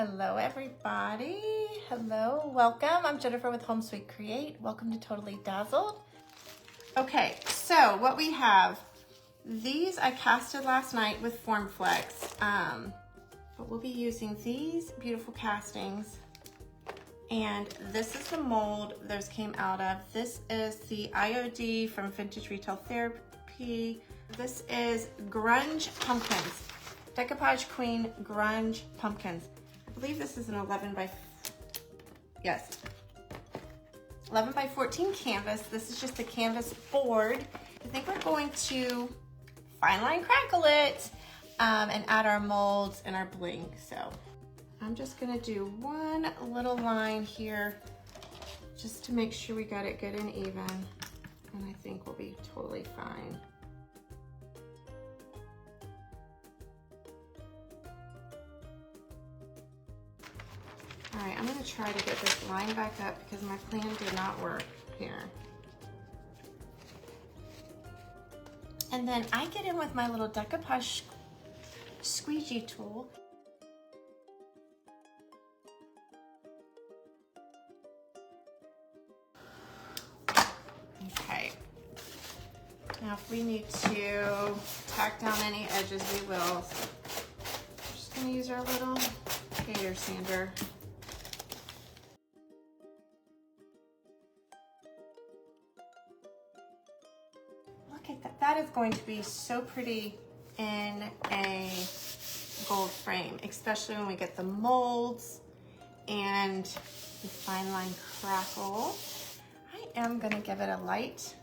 Hello everybody. Hello, welcome. I'm Jennifer with Home Sweet Create. Welcome to Totally Dazzled. Okay, so what we have, these I casted last night with Formflex, but we'll be using these beautiful castings. And this is the mold those came out of. This is the IOD from Vintage Retail Therapy. This is Grunge Pumpkins. Decoupage Queen Grunge Pumpkins. I believe this is an 11 by 14 canvas. This is just a canvas board. I think we're going to fine line crackle it and add our molds and our bling. So I'm just gonna do one little line here just to make sure we got it good and even. And I think we'll be totally fine. All right, I'm gonna try to get this line back up because my plan did not work here. And then I get in with my little decoupage squeegee tool. Okay. Now if we need to tack down any edges, we will. So I'm just gonna use our little gator sander. That is going to be so pretty in a gold frame, especially when we get the molds and the fine line crackle. I am going to give it a light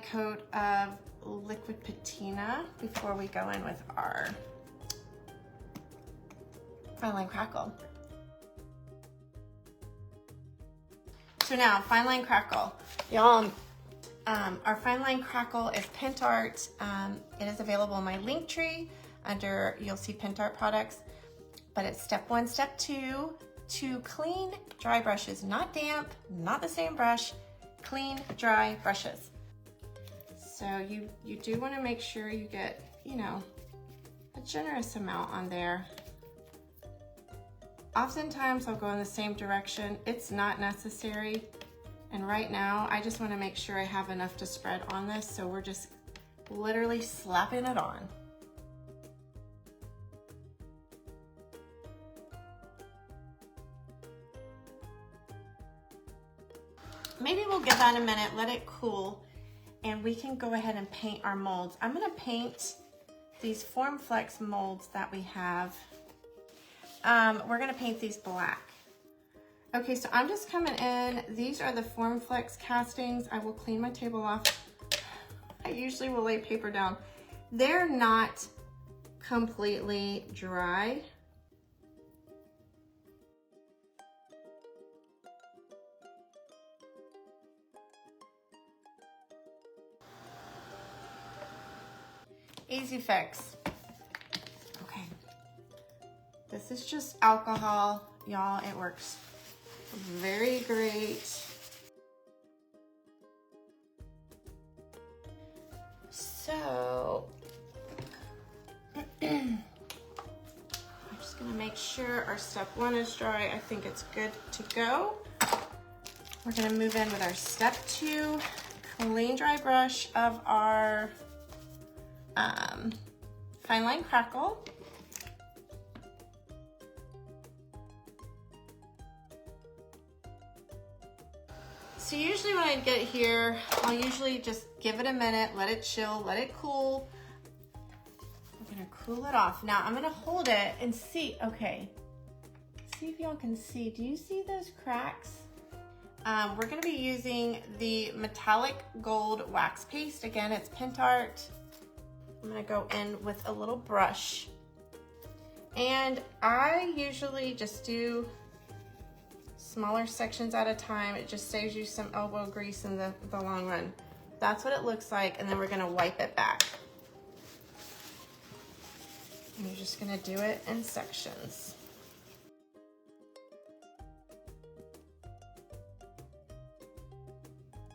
coat of liquid patina before we go in with our fine line crackle. So now, fine line crackle. Y'all, our fine line crackle is Pint Art. It is available in my link tree under, you'll see Pint Art products, but it's step 1, step 2, to clean dry brushes, not damp, not the same brush, clean dry brushes. So you do want to make sure you get, a generous amount on there. Oftentimes I'll go in the same direction. It's not necessary. And right now, I just want to make sure I have enough to spread on this, so we're just literally slapping it on. Maybe we'll give that a minute, let it cool, and we can go ahead and paint our molds. I'm going to paint these Formflex molds that we have. We're going to paint these black. Okay, so I'm just coming in. These are the Formflex castings. I will clean my table off. I usually will lay paper down. They're not completely dry. Easy fix. Okay. This is just alcohol, y'all. It works very great. So I'm just gonna make sure our step 1 is dry. I think it's good to go. We're gonna move in with our step 2, clean dry brush of our fine line crackle. So usually when I get here, I'll usually just give it a minute, let it chill, let it cool. I'm gonna cool it off. Now I'm gonna hold it and see, okay. See if y'all can see, do you see those cracks? We're gonna be using the metallic gold wax paste. Again, it's Pint Art. I'm gonna go in with a little brush. And I usually just do smaller sections at a time. It just saves you some elbow grease in the long run. That's what it looks like, and then we're gonna wipe it back. And you're just gonna do it in sections.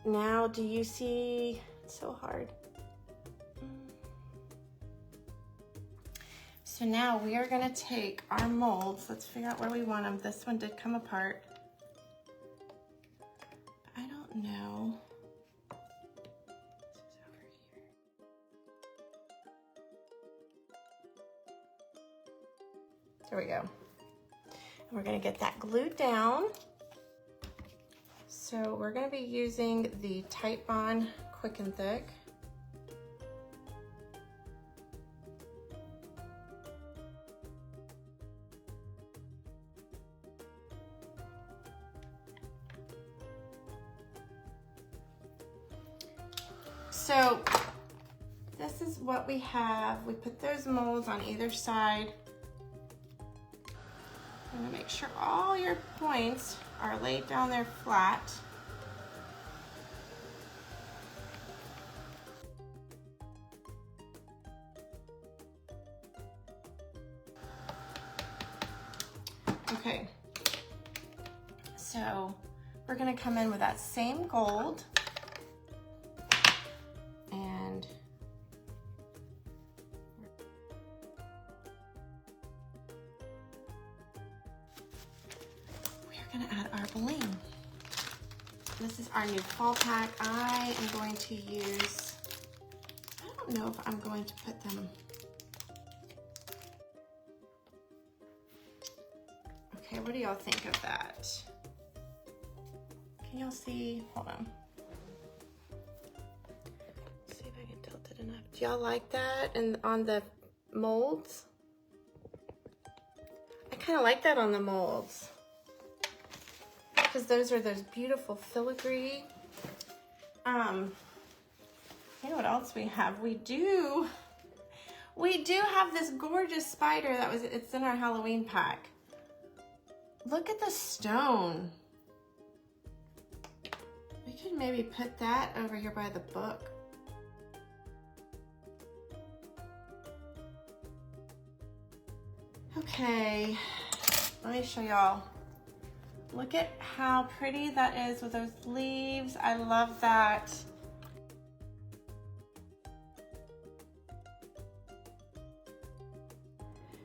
Now, do you see, it's so hard. So now we are gonna take our molds. Let's figure out where we want them. This one did come apart. I don't know. This is over here. There we go. And we're gonna get that glued down. So we're gonna be using the Tight Bond Quick and Thick. So this is what we have. We put those molds on either side. I'm gonna make sure all your points are laid down there flat. Okay, so we're gonna come in with that same gold. And we are gonna add our bling. This is our new fall pack. I am going to use, I don't know if I'm going to put them. Okay, what do y'all think of that? Can y'all see? Hold on. Let's see if I can tilt it enough. Do y'all like that? And on the molds? I kind of like that on the molds. Because those are those beautiful filigree. You know what else we have? We do have this gorgeous spider it's in our Halloween pack. Look at the stone. We could maybe put that over here by the book. Okay, let me show y'all. Look at how pretty that is with those leaves. I love that.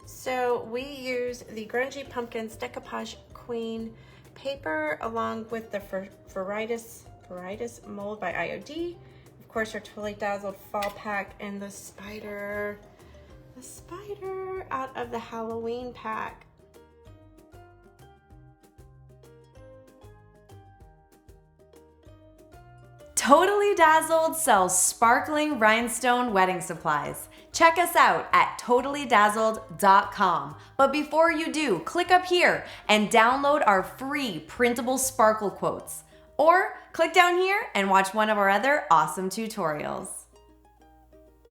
So we use the Grungy Pumpkins Decoupage Queen paper along with the Variety mold by IOD. Of course, our Totally Dazzled Fall pack and the spider out of the Halloween pack. Totally Dazzled sells sparkling rhinestone wedding supplies. Check us out at totallydazzled.com. But before you do, click up here and download our free Printable Sparkle Quotes. Or click down here and watch one of our other awesome tutorials.